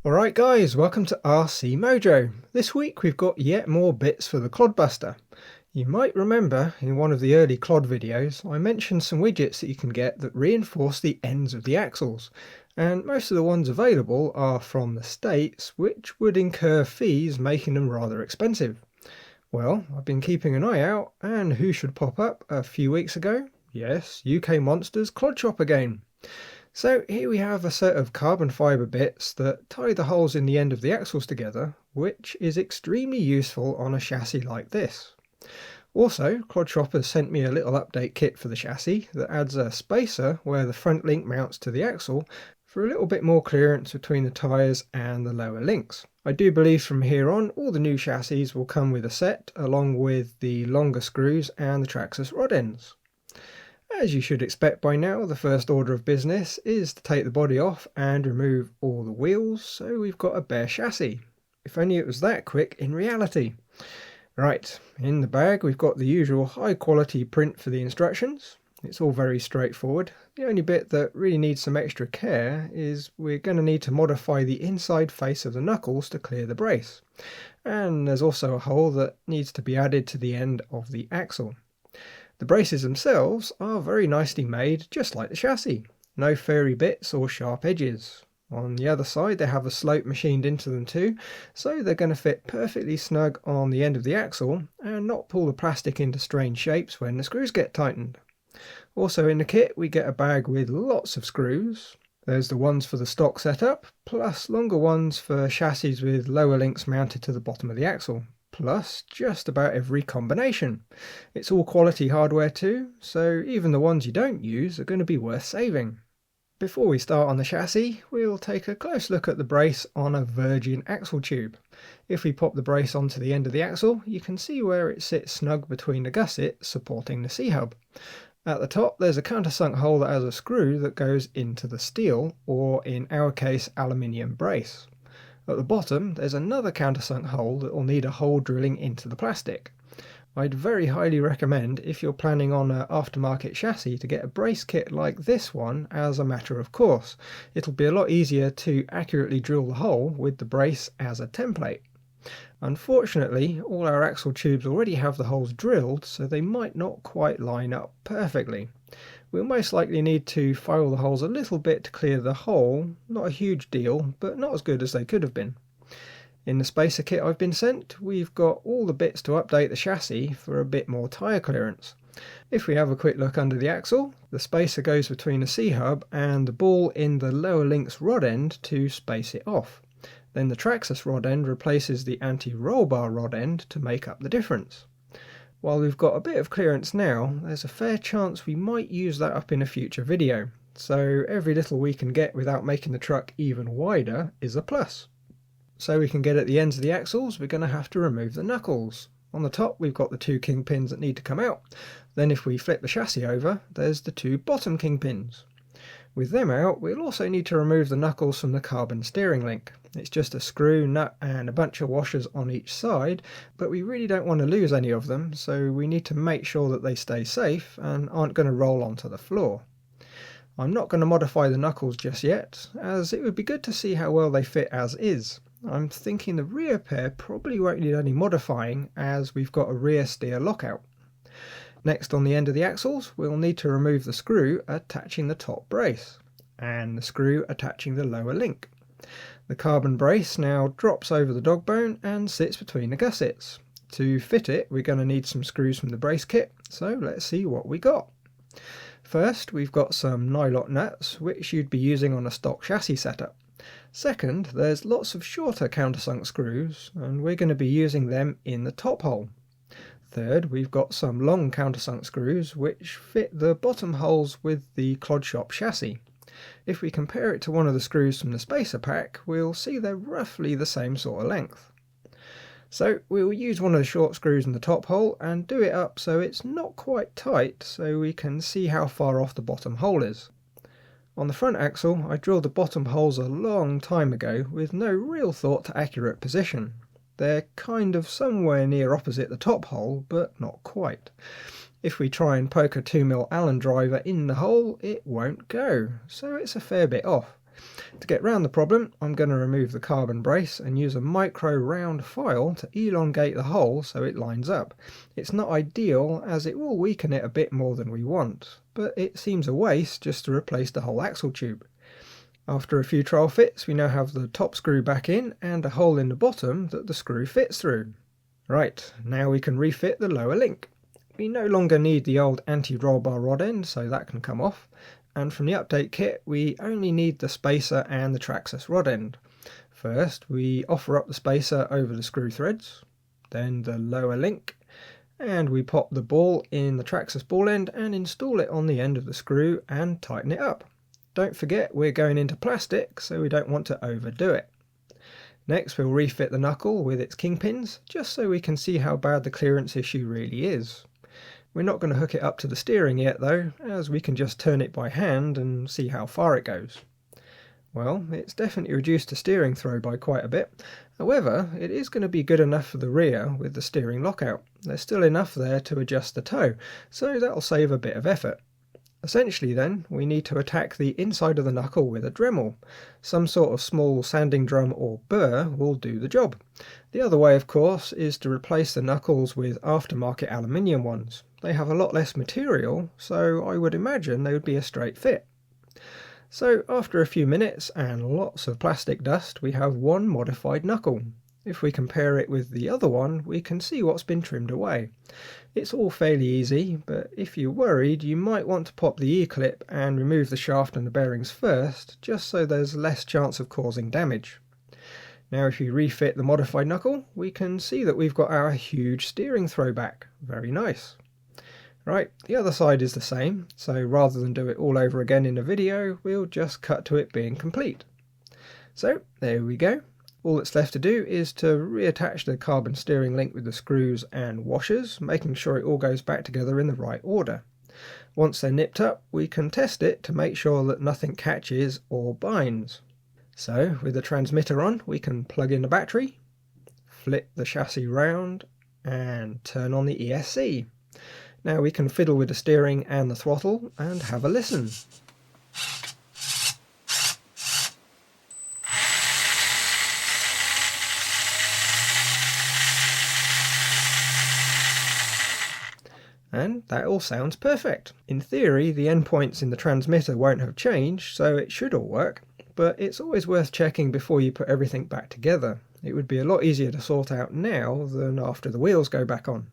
Alright guys, welcome to RC Mojo. This week we've got yet more bits for the ClodBuster. You might remember in one of the early Clod videos I mentioned some widgets that you can get that reinforce the ends of the axles, and most of the ones available are from the States, which would incur fees, making them rather expensive. Well, I've been keeping an eye out, and who should pop up a few weeks ago? Yes, UK Monster's Clod Shop again. So here we have a set of carbon fibre bits that tie the holes in the end of the axles together, which is extremely useful on a chassis like this. Also, ClodShop has sent me a little update kit for the chassis that adds a spacer where the front link mounts to the axle for a little bit more clearance between the tyres and the lower links. I do believe from here on all the new chassis will come with a set along with the longer screws and the Traxxas rod ends. As you should expect by now, the first order of business is to take the body off and remove all the wheels, so we've got a bare chassis. If only it was that quick in reality. Right, in the bag we've got the usual high quality print for the instructions. It's all very straightforward. The only bit that really needs some extra care is we're going to need to modify the inside face of the knuckles to clear the brace. And there's also a hole that needs to be added to the end of the axle. The braces themselves are very nicely made, just like the chassis. No furry bits or sharp edges. On the other side they have a slope machined into them too, so they're going to fit perfectly snug on the end of the axle and not pull the plastic into strange shapes when the screws get tightened. Also in the kit we get a bag with lots of screws. There's the ones for the stock setup, plus longer ones for chassis with lower links mounted to the bottom of the axle. Plus just about every combination. It's all quality hardware too, so even the ones you don't use are going to be worth saving. Before we start on the chassis, we'll take a close look at the brace on a virgin axle tube. If we pop the brace onto the end of the axle, you can see where it sits snug between the gussets supporting the C-hub. At the top there's a countersunk hole that has a screw that goes into the steel, or in our case aluminium brace. At the bottom there's another countersunk hole that will need a hole drilling into the plastic. I'd very highly recommend, if you're planning on an aftermarket chassis, to get a brace kit like this one as a matter of course. It'll be a lot easier to accurately drill the hole with the brace as a template. Unfortunately, all our axle tubes already have the holes drilled, so they might not quite line up perfectly. We'll most likely need to file the holes a little bit to clear the hole. Not a huge deal, but not as good as they could have been. In the spacer kit I've been sent, we've got all the bits to update the chassis for a bit more tyre clearance. If we have a quick look under the axle, the spacer goes between the C-hub and the ball in the lower links rod end to space it off. Then the Traxxas rod end replaces the anti-roll bar rod end to make up the difference. While we've got a bit of clearance now, there's a fair chance we might use that up in a future video, so every little we can get without making the truck even wider is a plus. So we can get at the ends of the axles, we're going to have to remove the knuckles. On the top we've got the two kingpins that need to come out. Then if we flip the chassis over, there's the two bottom kingpins. With them out, we'll also need to remove the knuckles from the carbon steering link. It's just a screw, nut and a bunch of washers on each side, but we really don't want to lose any of them, so we need to make sure that they stay safe and aren't going to roll onto the floor. I'm not going to modify the knuckles just yet, as it would be good to see how well they fit as is. I'm thinking the rear pair probably won't need any modifying, as we've got a rear steer lockout. Next, on the end of the axles, we'll need to remove the screw attaching the top brace, and the screw attaching the lower link. The carbon brace now drops over the dog bone and sits between the gussets. To fit it, we're going to need some screws from the brace kit, so let's see what we got. First, we've got some nylot nuts, which you'd be using on a stock chassis setup. Second, there's lots of shorter countersunk screws, and we're going to be using them in the top hole. Third, we've got some long countersunk screws which fit the bottom holes with the ClodShop chassis. If we compare it to one of the screws from the spacer pack, we'll see they're roughly the same sort of length. So we'll use one of the short screws in the top hole and do it up so it's not quite tight, so we can see how far off the bottom hole is. On the front axle, I drilled the bottom holes a long time ago with no real thought to accurate position. They're kind of somewhere near opposite the top hole, but not quite. If we try and poke a 2mm Allen driver in the hole, it won't go, so it's a fair bit off. To get round the problem, I'm going to remove the carbon brace and use a micro round file to elongate the hole so it lines up. It's not ideal as it will weaken it a bit more than we want, but it seems a waste just to replace the whole axle tube. After a few trial fits, we now have the top screw back in and a hole in the bottom that the screw fits through. Right, now we can refit the lower link. We no longer need the old anti-roll bar rod end, so that can come off. And from the update kit, we only need the spacer and the Traxxas rod end. First, we offer up the spacer over the screw threads, then the lower link, and we pop the ball in the Traxxas ball end and install it on the end of the screw and tighten it up. Don't forget we're going into plastic, so we don't want to overdo it. Next, we'll refit the knuckle with its kingpins, just so we can see how bad the clearance issue really is. We're not going to hook it up to the steering yet though, as we can just turn it by hand and see how far it goes. Well, it's definitely reduced the steering throw by quite a bit. However, it is going to be good enough for the rear with the steering lockout. There's still enough there to adjust the toe, so that'll save a bit of effort. Essentially then, we need to attack the inside of the knuckle with a Dremel. Some sort of small sanding drum or burr will do the job. The other way, of course, is to replace the knuckles with aftermarket aluminium ones. They have a lot less material, so I would imagine they would be a straight fit. So after a few minutes and lots of plastic dust, we have one modified knuckle. If we compare it with the other one, we can see what's been trimmed away. It's all fairly easy, but if you're worried, you might want to pop the E-clip and remove the shaft and the bearings first, just so there's less chance of causing damage. Now if you refit the modified knuckle, we can see that we've got our huge steering throw back. Very nice. Right, the other side is the same, so rather than do it all over again in a video, we'll just cut to it being complete. So there we go. All that's left to do is to reattach the carbon steering link with the screws and washers, making sure it all goes back together in the right order. Once they're nipped up, we can test it to make sure that nothing catches or binds. So with the transmitter on, we can plug in the battery, flip the chassis round and turn on the ESC. Now we can fiddle with the steering and the throttle and have a listen. And that all sounds perfect. In theory, the endpoints in the transmitter won't have changed, so it should all work, but it's always worth checking before you put everything back together. It would be a lot easier to sort out now than after the wheels go back on.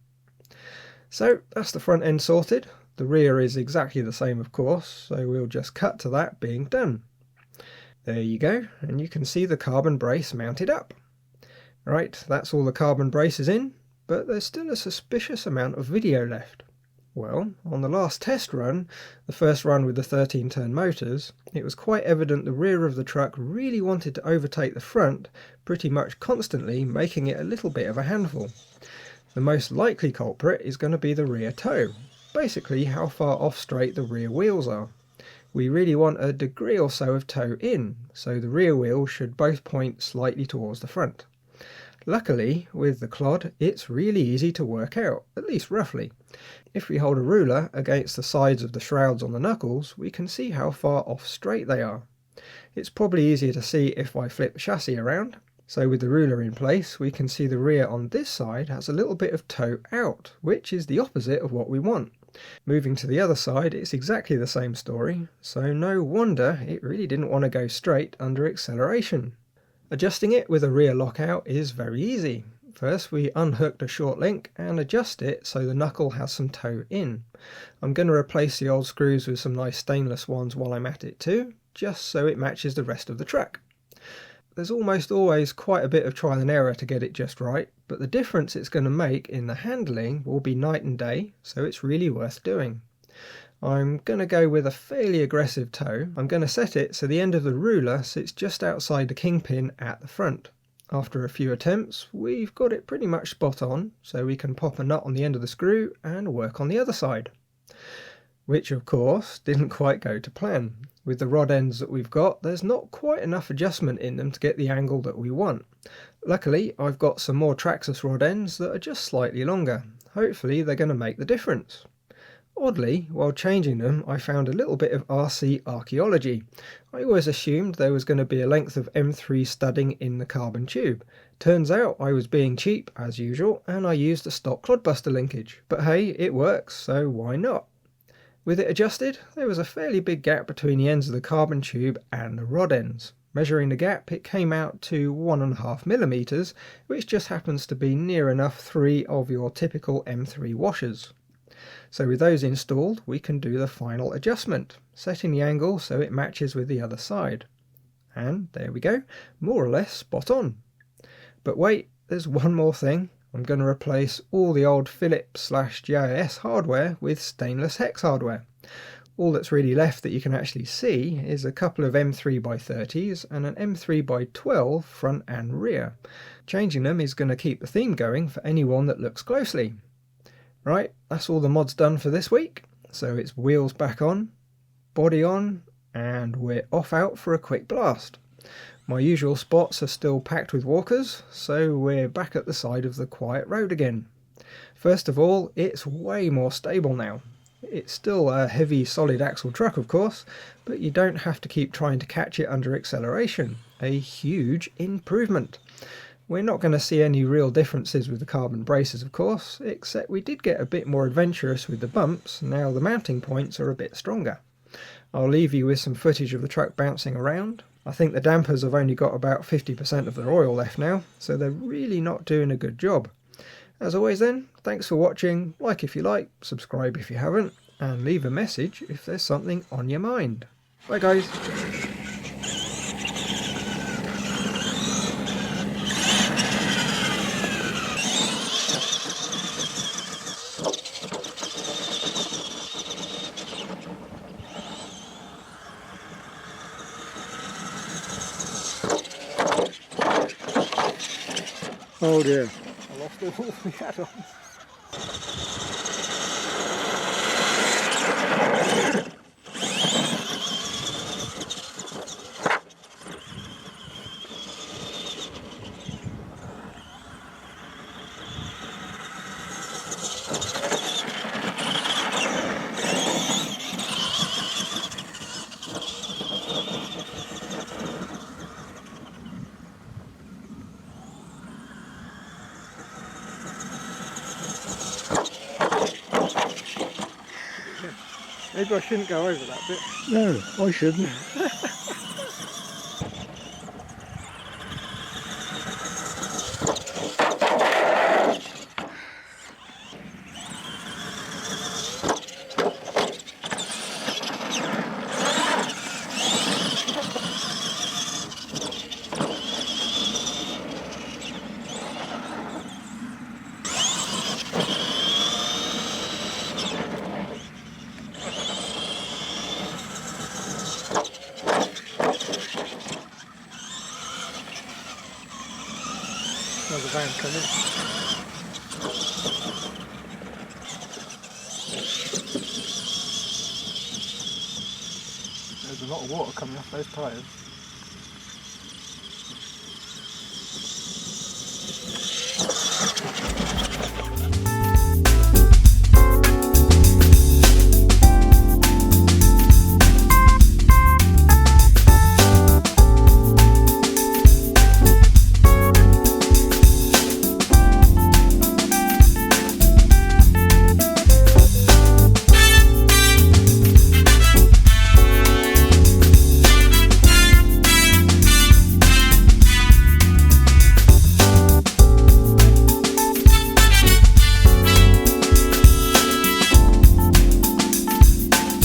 So that's the front end sorted. The rear is exactly the same, of course, so we'll just cut to that being done. There you go, and you can see the carbon brace mounted up. Right, that's all the carbon braces in, but there's still a suspicious amount of video left. Well, on the last test run, the first run with the 13-turn motors, it was quite evident the rear of the truck really wanted to overtake the front pretty much constantly, making it a little bit of a handful. The most likely culprit is going to be the rear toe, basically how far off straight the rear wheels are. We really want a degree or so of toe in, so the rear wheels should both point slightly towards the front. Luckily, with the Clod, it's really easy to work out, at least roughly. If we hold a ruler against the sides of the shrouds on the knuckles, we can see how far off straight they are. It's probably easier to see if I flip the chassis around. So with the ruler in place, we can see the rear on this side has a little bit of toe out, which is the opposite of what we want. Moving to the other side, it's exactly the same story, so no wonder it really didn't want to go straight under acceleration. Adjusting it with a rear lockout is very easy. First we unhook the short link and adjust it so the knuckle has some toe in. I'm going to replace the old screws with some nice stainless ones while I'm at it too, just so it matches the rest of the truck. There's almost always quite a bit of trial and error to get it just right, but the difference it's going to make in the handling will be night and day, so it's really worth doing. I'm going to go with a fairly aggressive toe. I'm going to set it so the end of the ruler sits just outside the kingpin at the front. After a few attempts, we've got it pretty much spot on, so we can pop a nut on the end of the screw and work on the other side. Which of course didn't quite go to plan. With the rod ends that we've got, there's not quite enough adjustment in them to get the angle that we want. Luckily, I've got some more Traxxas rod ends that are just slightly longer. Hopefully they're going to make the difference. Oddly, while changing them, I found a little bit of RC archaeology. I always assumed there was going to be a length of M3 studding in the carbon tube. Turns out I was being cheap, as usual, and I used a stock ClodBuster linkage. But hey, it works, so why not? With it adjusted, there was a fairly big gap between the ends of the carbon tube and the rod ends. Measuring the gap, it came out to 1.5mm, which just happens to be near enough 3 of your typical M3 washers. So with those installed, we can do the final adjustment, setting the angle so it matches with the other side. And there we go, more or less spot on. But wait, there's one more thing. I'm going to replace all the old Philips/GIS hardware with stainless hex hardware. All that's really left that you can actually see is a couple of M3x30s and an M3x12 front and rear. Changing them is going to keep the theme going for anyone that looks closely. Right, that's all the mods done for this week. So it's wheels back on, body on, and we're off out for a quick blast. My usual spots are still packed with walkers, so we're back at the side of the quiet road again. First of all, it's way more stable now. It's still a heavy solid axle truck of course, but you don't have to keep trying to catch it under acceleration. A huge improvement. We're not going to see any real differences with the carbon braces of course, except we did get a bit more adventurous with the bumps. Now the mounting points are a bit stronger. I'll leave you with some footage of the truck bouncing around. I think the dampers have only got about 50% of their oil left now, so they're really not doing a good job. As always then, thanks for watching, like if you like, subscribe if you haven't, and leave a message if there's something on your mind. Bye guys! Oh dear, I lost all the add-ons. Maybe I shouldn't go over that bit. No, I shouldn't. Another van coming. There's a lot of water coming off those tyres.